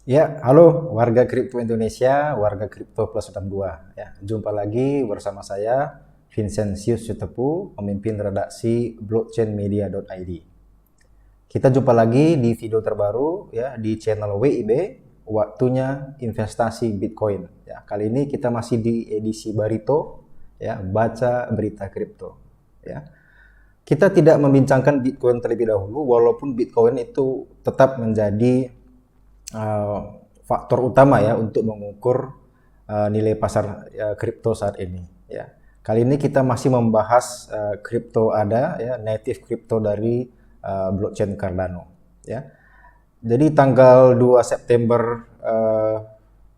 Ya, halo warga kripto Indonesia, warga kripto plus 62. Ya, jumpa lagi bersama saya Vincentius Sutepu, pemimpin redaksi blockchainmedia.id. Kita jumpa lagi di video terbaru ya di channel WIB, waktunya investasi Bitcoin. Ya, kali ini kita masih di edisi Barito, ya, baca berita kripto. Ya. Kita tidak membincangkan Bitcoin terlebih dahulu, walaupun Bitcoin itu tetap menjadi faktor utama ya untuk mengukur nilai pasar kripto saat ini. Ya. Kali ini kita masih membahas kripto ada ya native kripto dari blockchain Cardano. Ya. Jadi tanggal 2 September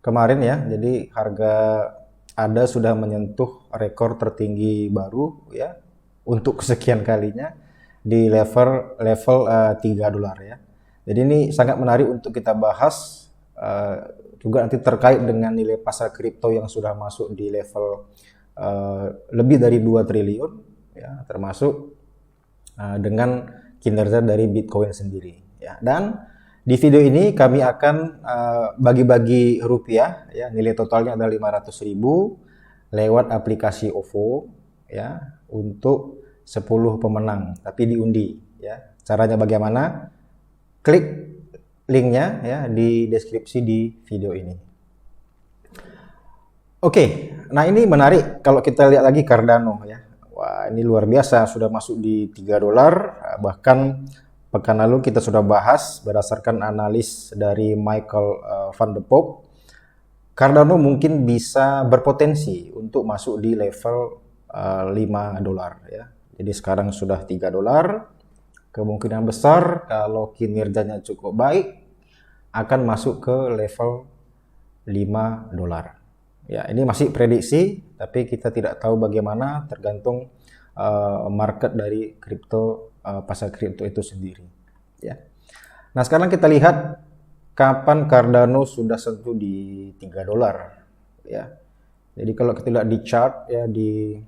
kemarin ya, jadi harga ada sudah menyentuh rekor tertinggi baru ya untuk kesekian kalinya di level $3 ya. Jadi ini sangat menarik untuk kita bahas juga nanti terkait dengan nilai pasar kripto yang sudah masuk di level lebih dari 2 triliun ya, termasuk dengan kinerja dari Bitcoin sendiri ya. Dan di video ini kami akan bagi-bagi rupiah ya, nilai totalnya adalah 500.000 lewat aplikasi OVO ya untuk 10 pemenang tapi diundi ya. Caranya bagaimana? Klik linknya ya di deskripsi di video ini. Oke, nah ini menarik kalau kita lihat lagi Cardano ya. Wah, ini luar biasa, sudah masuk di $3. Bahkan pekan lalu kita sudah bahas berdasarkan analis dari Michael van de Poppe, Cardano mungkin bisa berpotensi untuk masuk di level $5 ya. Jadi sekarang sudah $3. Kemungkinan besar kalau kinerjanya cukup baik akan masuk ke level $5. Ya, ini masih prediksi, tapi kita tidak tahu bagaimana, tergantung market dari kripto, pasar kripto itu sendiri. Ya. Nah, sekarang kita lihat kapan Cardano sudah sentuh di $3. Ya. Jadi kalau kita lihat di chart ya di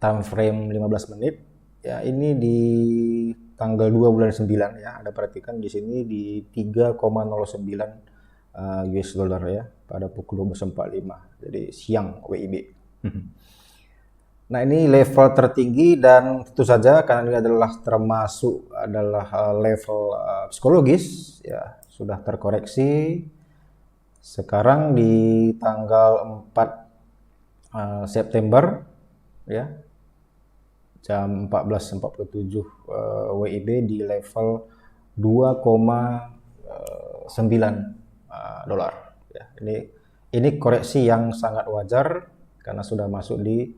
time frame 15 menit, ya ini di tanggal 2 bulan 9 ya, Anda perhatikan di sini di 3,09 US dollar ya pada pukul 12.45. Jadi siang WIB. Nah, ini level tertinggi dan tentu saja karena ini adalah termasuk level psikologis ya, sudah terkoreksi. Sekarang di tanggal 4 September ya, jam 14.47 WIB di level 2,9 dolar ya. Ini koreksi yang sangat wajar karena sudah masuk di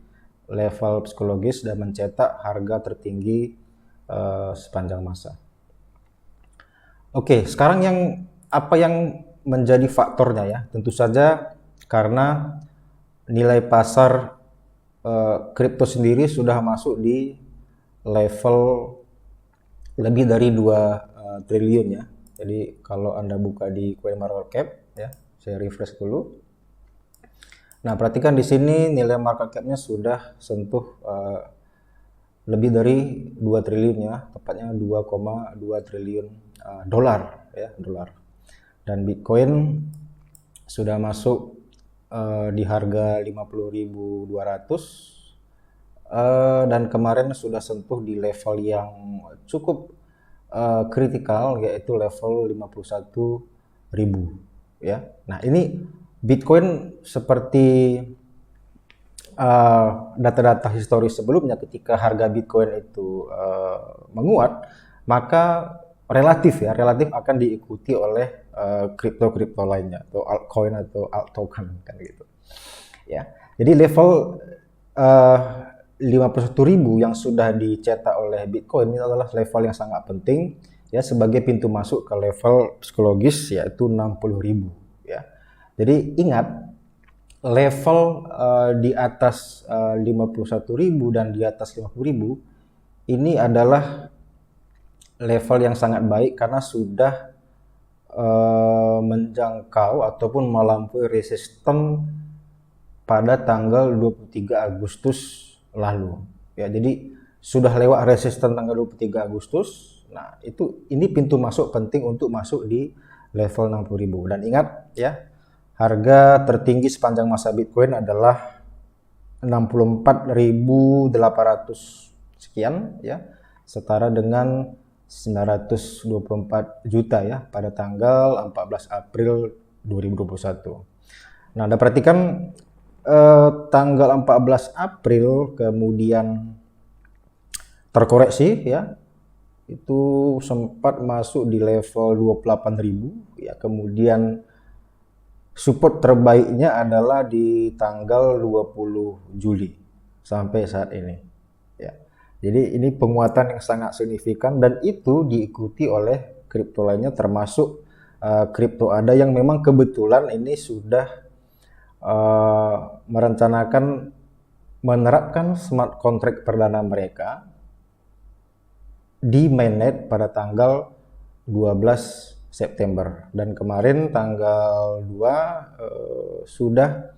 level psikologis dan mencetak harga tertinggi sepanjang masa. Oke, sekarang apa yang menjadi faktornya ya? Tentu saja karena nilai pasar kripto sendiri sudah masuk di level lebih dari 2 triliun ya. Jadi kalau Anda buka di CoinMarketCap ya, saya refresh dulu. Nah, perhatikan di sini nilai market cap-nya sudah sentuh lebih dari 2 triliun ya, tepatnya 2,2 triliun dolar ya, dolar. Dan Bitcoin sudah masuk di harga 50.200 dan kemarin sudah sentuh di level yang cukup kritikal yaitu level 51.000 ya. Nah, ini Bitcoin seperti data-data historis sebelumnya, ketika harga Bitcoin itu menguat, maka relatif akan diikuti oleh kripto-kripto lainnya atau altcoin atau alt token kan gitu. Ya. Jadi level 51.000 yang sudah dicetak oleh Bitcoin ini adalah level yang sangat penting ya sebagai pintu masuk ke level psikologis yaitu 60.000 ya. Jadi ingat, level di atas 51.000 dan di atas 50.000 ini adalah level yang sangat baik karena sudah menjangkau ataupun melampaui resisten pada tanggal 23 Agustus lalu. Ya, jadi sudah lewat resisten tanggal 23 Agustus. Nah, ini pintu masuk penting untuk masuk di level 60.000. Dan ingat ya, harga tertinggi sepanjang masa Bitcoin adalah 64.800 sekian ya, setara dengan 924 juta ya pada tanggal 14 April 2021. Nah, Anda perhatikan tanggal 14 April kemudian terkoreksi ya, itu sempat masuk di level 28.000 ya, kemudian support terbaiknya adalah di tanggal 20 Juli sampai saat ini ya. Jadi ini penguatan yang sangat signifikan, dan itu diikuti oleh kripto lainnya termasuk kripto ADA yang memang kebetulan ini sudah merencanakan menerapkan smart contract perdana mereka di mainnet pada tanggal 12 September, dan kemarin tanggal 2 sudah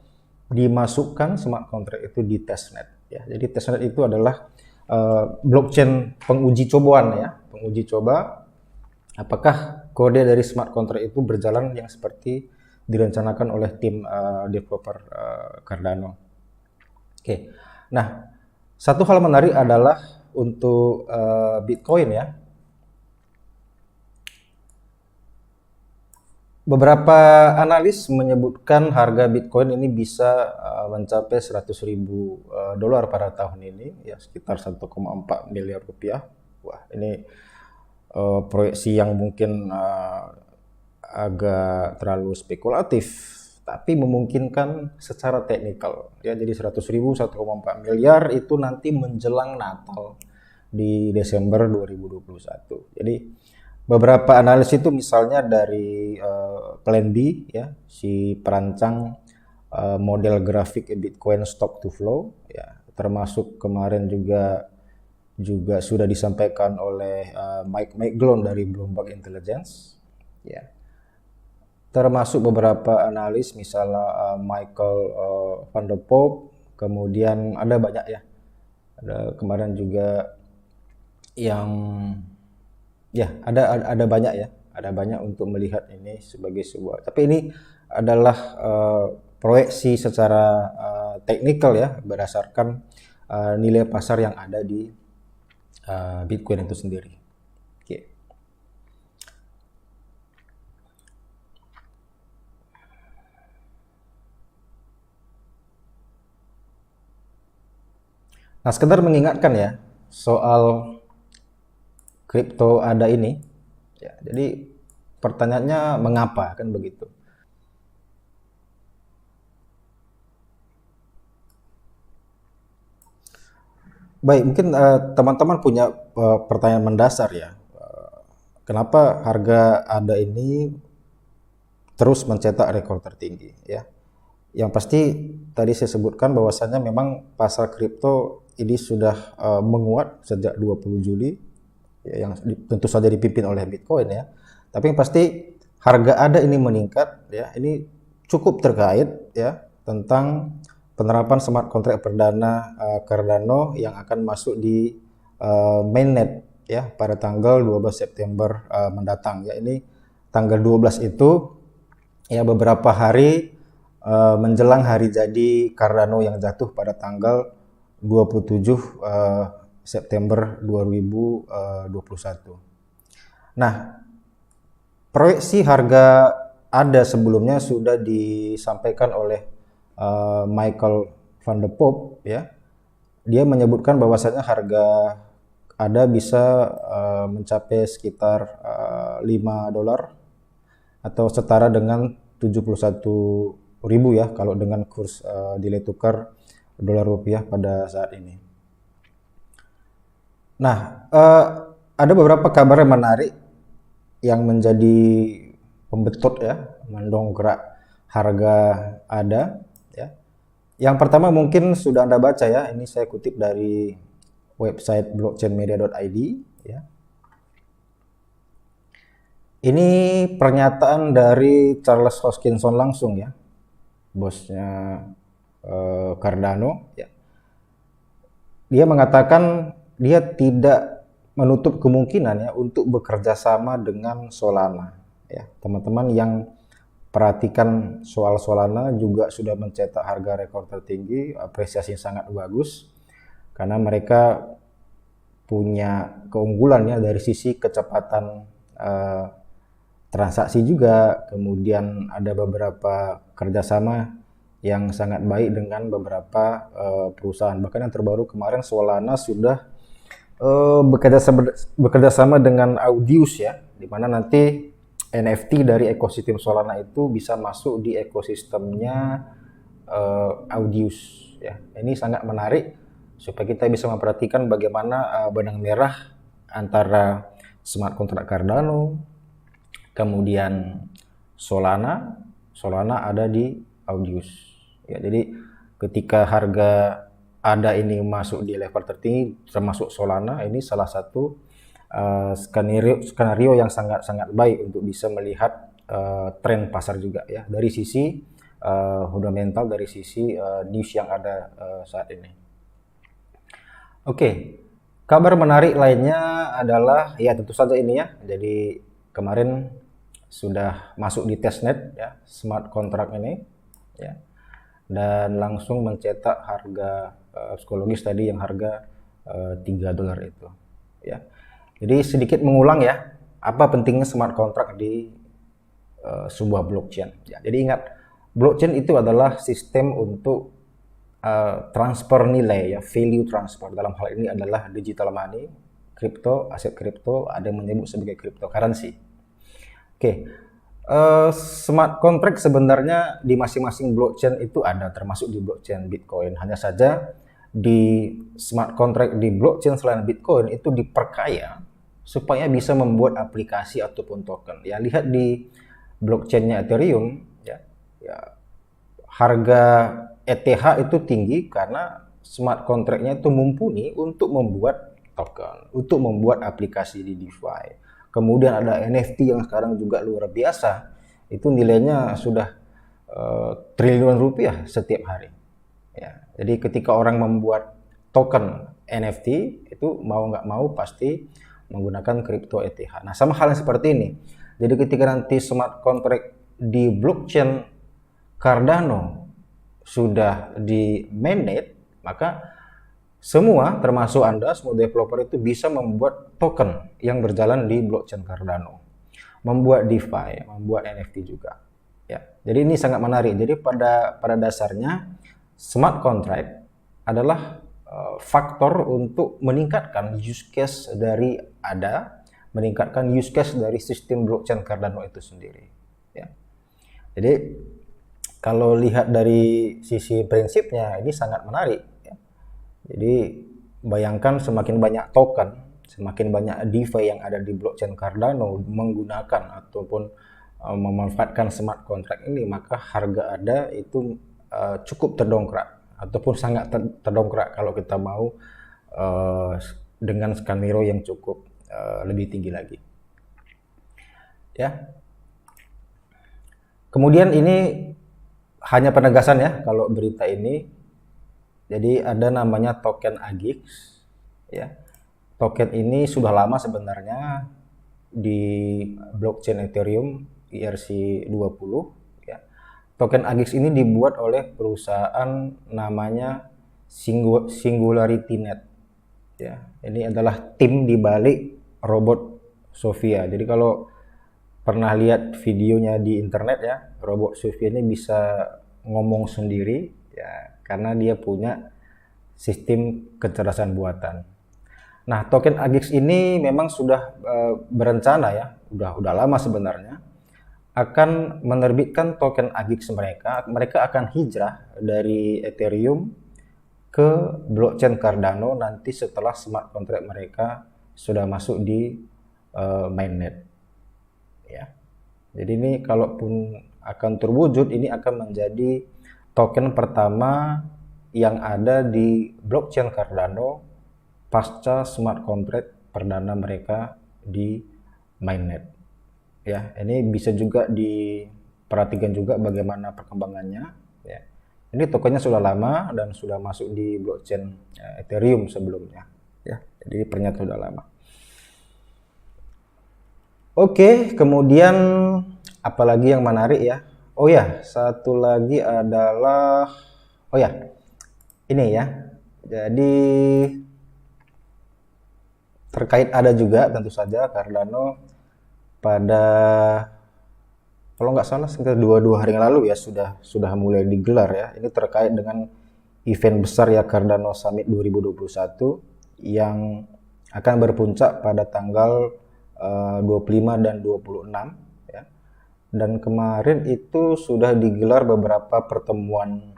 dimasukkan smart contract itu di testnet ya. Jadi testnet itu adalah blockchain penguji cobaan ya, penguji coba apakah kode dari smart contract itu berjalan yang seperti direncanakan oleh tim developer Cardano. Oke. Nah, satu hal menarik adalah untuk Bitcoin ya. Beberapa analis menyebutkan harga Bitcoin ini bisa mencapai 100.000 dolar pada tahun ini ya, sekitar 1,4 miliar rupiah. Wah, ini proyeksi yang mungkin agak terlalu spekulatif, tapi memungkinkan secara teknikal ya. Jadi 100.000 1,4 miliar itu nanti menjelang Natal di Desember 2021. Jadi beberapa analis itu misalnya dari Plan B ya, si perancang model grafik Bitcoin stock to flow ya, termasuk kemarin juga sudah disampaikan oleh Mike McGlone dari Bloomberg Intelligence ya. Termasuk beberapa analis misalnya Michael van der Poel, kemudian ada banyak ya. Ada kemarin juga yang ya, ada banyak ya, ada banyak untuk melihat ini sebagai sebuah. Tapi ini adalah proyeksi secara teknikal ya, berdasarkan nilai pasar yang ada di Bitcoin itu sendiri. Oke. Nah, sekedar mengingatkan ya soal kripto ADA ini ya, jadi pertanyaannya mengapa, kan begitu. Baik, mungkin teman-teman punya pertanyaan mendasar ya, kenapa harga ADA ini terus mencetak rekor tertinggi ya. Yang pasti tadi saya sebutkan bahwasannya memang pasar kripto ini sudah menguat sejak 20 Juli ya, yang tentu saja dipimpin oleh Bitcoin ya. Tapi yang pasti harga ADA ini meningkat ya. Ini cukup terkait ya tentang penerapan smart contract perdana Cardano yang akan masuk di mainnet ya pada tanggal 12 September mendatang ya. Ini tanggal 12 itu ya beberapa hari menjelang hari jadi Cardano yang jatuh pada tanggal 27 September 2021. Nah, proyeksi harga ADA sebelumnya sudah disampaikan oleh Michael van der Poel ya. Dia menyebutkan bahwasanya harga ADA bisa mencapai sekitar $5 atau setara dengan 71.000 ya kalau dengan kurs nilai tukar dolar rupiah pada saat ini. Nah, ada beberapa kabar yang menarik yang menjadi pembetot ya, mendongkrak harga ADA ya. Yang pertama mungkin sudah Anda baca ya, ini saya kutip dari website blockchainmedia.id ya. Ini pernyataan dari Charles Hoskinson langsung ya, bosnya Cardano ya. Dia mengatakan dia tidak menutup kemungkinan ya untuk bekerja sama dengan Solana Ya, teman-teman yang perhatikan soal Solana juga sudah mencetak harga rekor tertinggi, apresiasi sangat bagus karena mereka punya keunggulannya dari sisi kecepatan transaksi juga, kemudian ada beberapa kerjasama yang sangat baik dengan beberapa perusahaan. Bahkan yang terbaru kemarin Solana sudah bekerja sama dengan Audius ya, di mana nanti NFT dari ekosistem Solana itu bisa masuk di ekosistemnya Audius ya. Ini sangat menarik supaya kita bisa memperhatikan bagaimana benang merah antara smart contract Cardano, kemudian Solana ada di Audius. Ya, jadi ketika harga ada ini masuk di level tertinggi termasuk Solana, ini salah satu skenario yang sangat baik untuk bisa melihat tren pasar juga ya dari sisi fundamental, dari sisi news yang ada saat ini. Oke, kabar menarik lainnya adalah ya tentu saja ini ya. Jadi kemarin sudah masuk di testnet ya smart contract ini ya, dan langsung mencetak harga psikologis tadi yang harga $3 itu ya. Jadi sedikit mengulang ya, apa pentingnya smart contract di sebuah blockchain. Ya, jadi ingat, blockchain itu adalah sistem untuk transfer nilai ya, value transfer. Dalam hal ini adalah digital money, kripto, aset kripto, ada yang menyebut sebagai cryptocurrency. Oke, smart contract sebenarnya di masing-masing blockchain itu ada, termasuk di blockchain Bitcoin. Hanya saja di smart contract di blockchain selain Bitcoin itu diperkaya supaya bisa membuat aplikasi ataupun token. Ya, lihat di blockchainnya Ethereum ya, harga ETH itu tinggi karena smart contract-nya itu mumpuni untuk membuat token, untuk membuat aplikasi di DeFi. Kemudian ada NFT yang sekarang juga luar biasa, itu nilainya sudah triliunan rupiah setiap hari. Ya, jadi ketika orang membuat token NFT itu mau nggak mau pasti menggunakan kripto ETH. Nah, sama halnya seperti ini. Jadi ketika nanti smart contract di blockchain Cardano sudah di mainnet, maka semua termasuk Anda, semua developer itu bisa membuat token yang berjalan di blockchain Cardano. Membuat DeFi, membuat NFT juga. Ya, jadi ini sangat menarik. Jadi pada dasarnya smart contract adalah faktor untuk meningkatkan use case dari meningkatkan use case dari sistem blockchain Cardano itu sendiri. Ya. Jadi kalau lihat dari sisi prinsipnya ini sangat menarik. Ya. Jadi bayangkan semakin banyak token, semakin banyak DeFi yang ada di blockchain Cardano menggunakan ataupun memanfaatkan smart contract ini, maka harga ada itu cukup terdongkrak ataupun sangat terdongkrak kalau kita mau dengan skenario yang cukup lebih tinggi lagi. Ya. Kemudian ini hanya penegasan ya kalau berita ini. Jadi ada namanya token AGIX ya. Token ini sudah lama sebenarnya di blockchain Ethereum ERC20 ya. Token AGIX ini dibuat oleh perusahaan namanya SingularityNet ya. Ini adalah tim di balik robot Sophia. Jadi kalau pernah lihat videonya di internet ya, robot Sophia ini bisa ngomong sendiri ya karena dia punya sistem kecerdasan buatan. Nah, token AGIX ini memang sudah berencana ya, udah lama sebenarnya akan menerbitkan token AGIX mereka. Mereka akan hijrah dari Ethereum ke blockchain Cardano nanti setelah smart contract mereka sudah masuk di mainnet. Ya. Jadi ini kalaupun akan terwujud, ini akan menjadi token pertama yang ada di blockchain Cardano pasca smart contract perdana mereka di mainnet. Ya, ini bisa juga diperhatikan juga bagaimana perkembangannya. Ya. Ini tokennya sudah lama dan sudah masuk di blockchain Ethereum sebelumnya. Ya, jadi ternyata sudah lama. Oke, kemudian apalagi yang menarik ya? Oh ya, satu lagi adalah, oh ya, ini ya. Jadi terkait ada juga tentu saja Cardano pada, kalau nggak salah sekitar dua hari yang lalu ya sudah mulai digelar ya. Ini terkait dengan event besar ya, Cardano Summit 2021 yang akan berpuncak pada tanggal 25 dan 26 ya. Dan kemarin itu sudah digelar beberapa pertemuan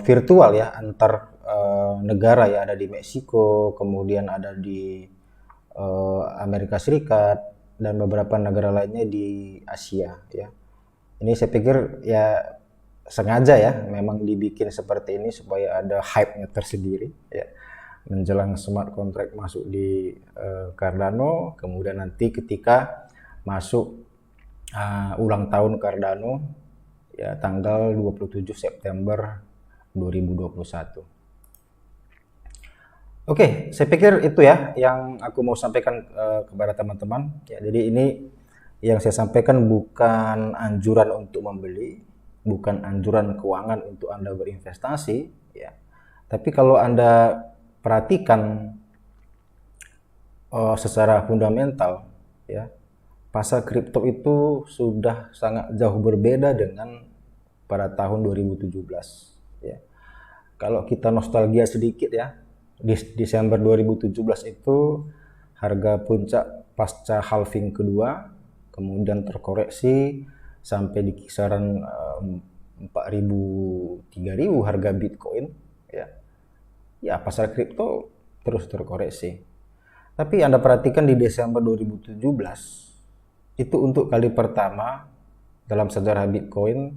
virtual ya antar negara ya, ada di Meksiko, kemudian ada di Amerika Serikat dan beberapa negara lainnya di Asia ya. Ini saya pikir ya sengaja ya memang dibikin seperti ini supaya ada hype-nya tersendiri ya menjelang smart contract masuk di Cardano, kemudian nanti ketika masuk ulang tahun Cardano ya tanggal 27 September 2021. Oke, saya pikir itu ya yang aku mau sampaikan kepada teman-teman. Ya, jadi ini yang saya sampaikan bukan anjuran untuk membeli, bukan anjuran keuangan untuk Anda berinvestasi, ya. Tapi kalau Anda perhatikan secara fundamental, ya, pasar kripto itu sudah sangat jauh berbeda dengan pada tahun 2017. Ya. Kalau kita nostalgia sedikit ya, di Desember 2017 itu harga puncak pasca halving kedua, kemudian terkoreksi sampai di kisaran 4.000 3.000 harga Bitcoin ya. Ya, pasar kripto terus terkoreksi. Tapi Anda perhatikan di Desember 2017 itu untuk kali pertama dalam sejarah Bitcoin,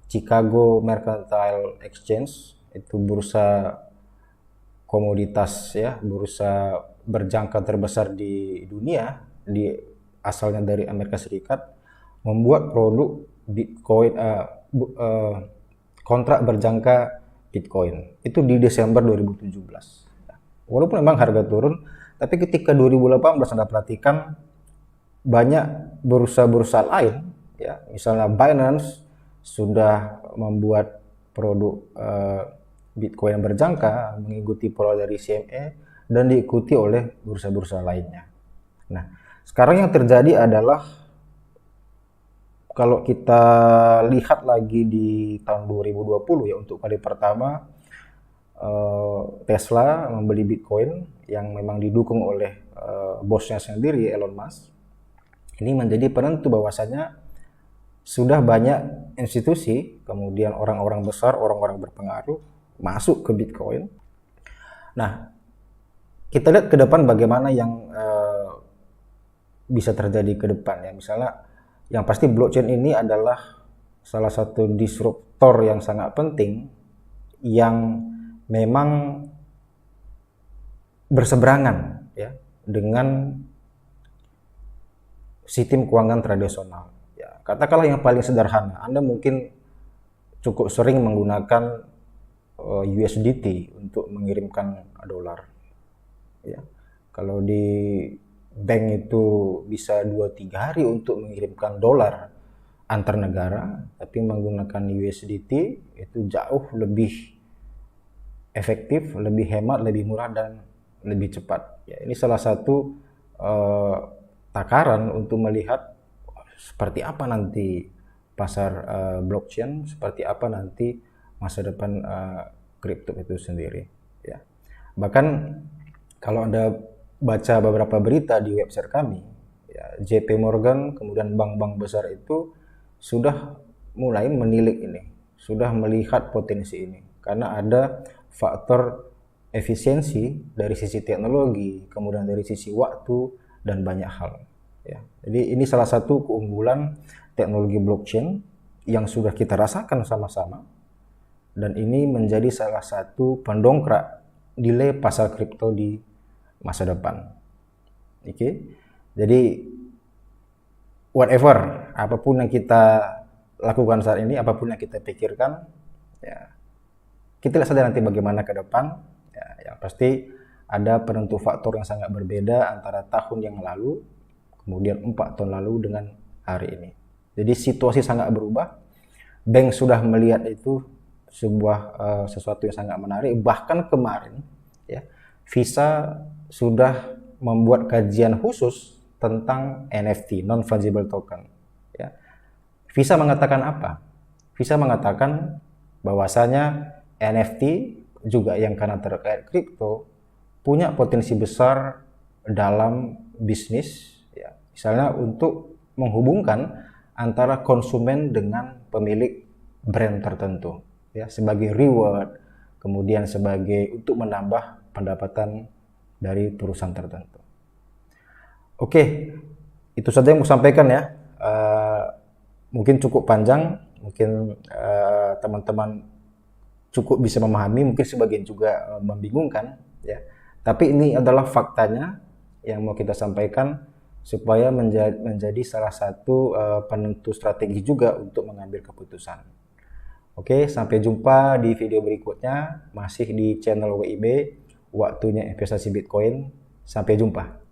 Chicago Mercantile Exchange itu bursa komoditas ya, bursa berjangka terbesar di dunia, asalnya dari Amerika Serikat, membuat produk Bitcoin kontrak berjangka Bitcoin itu di Desember 2017. Walaupun memang harga turun, tapi ketika 2018 Anda perhatikan banyak bursa-bursa lain ya, misalnya Binance sudah membuat produk Bitcoin yang berjangka mengikuti pola dari CME dan diikuti oleh bursa-bursa lainnya. Nah, sekarang yang terjadi adalah kalau kita lihat lagi di tahun 2020 ya, untuk kali pertama Tesla membeli Bitcoin yang memang didukung oleh bosnya sendiri Elon Musk. Ini menjadi penentu bahwasanya sudah banyak institusi, kemudian orang-orang besar, orang-orang berpengaruh masuk ke Bitcoin. Nah, kita lihat ke depan bagaimana yang bisa terjadi ke depan ya. Misalnya, yang pasti blockchain ini adalah salah satu disruptor yang sangat penting yang memang berseberangan ya dengan sistem keuangan tradisional. Ya, katakanlah yang paling sederhana, Anda mungkin cukup sering menggunakan USDT untuk mengirimkan dolar. Ya, kalau di bank itu bisa 2-3 hari untuk mengirimkan dolar antar negara, tapi menggunakan USDT itu jauh lebih efektif, lebih hemat, lebih murah dan lebih cepat. Ya, ini salah satu takaran untuk melihat seperti apa nanti pasar blockchain, seperti apa nanti masa depan kripto itu sendiri. Ya. Bahkan kalau Anda baca beberapa berita di website kami, ya, JP Morgan, kemudian bank-bank besar itu sudah mulai menilik ini, sudah melihat potensi ini, karena ada faktor efisiensi dari sisi teknologi, kemudian dari sisi waktu, dan banyak hal. Ya. Jadi ini salah satu keunggulan teknologi blockchain yang sudah kita rasakan sama-sama, dan ini menjadi salah satu pendongkrak nilai pasar kripto di masa depan. Oke, jadi whatever, apapun yang kita lakukan saat ini, apapun yang kita pikirkan, ya, kita lihat saja nanti bagaimana ke depan. Ya, yang pasti ada penentu faktor yang sangat berbeda antara tahun yang lalu, kemudian 4 tahun lalu dengan hari ini. Jadi situasi sangat berubah. Bank sudah melihat itu sesuatu yang sangat menarik. Bahkan kemarin, ya, Visa sudah membuat kajian khusus tentang NFT, non-fungible token. Ya. Visa mengatakan apa? Visa mengatakan bahwasanya NFT juga yang karena terkait kripto punya potensi besar dalam bisnis, ya. Misalnya untuk menghubungkan antara konsumen dengan pemilik brand tertentu, ya, sebagai reward, kemudian sebagai untuk menambah pendapatan dari perusahaan tertentu. Oke, itu saja yang mau sampaikan ya. Mungkin cukup panjang, mungkin teman-teman cukup bisa memahami, mungkin sebagian juga membingungkan, ya. Tapi ini adalah faktanya yang mau kita sampaikan supaya menjadi salah satu penentu strategi juga untuk mengambil keputusan. Oke, sampai jumpa di video berikutnya, masih di channel WIB, waktunya investasi Bitcoin. Sampai jumpa.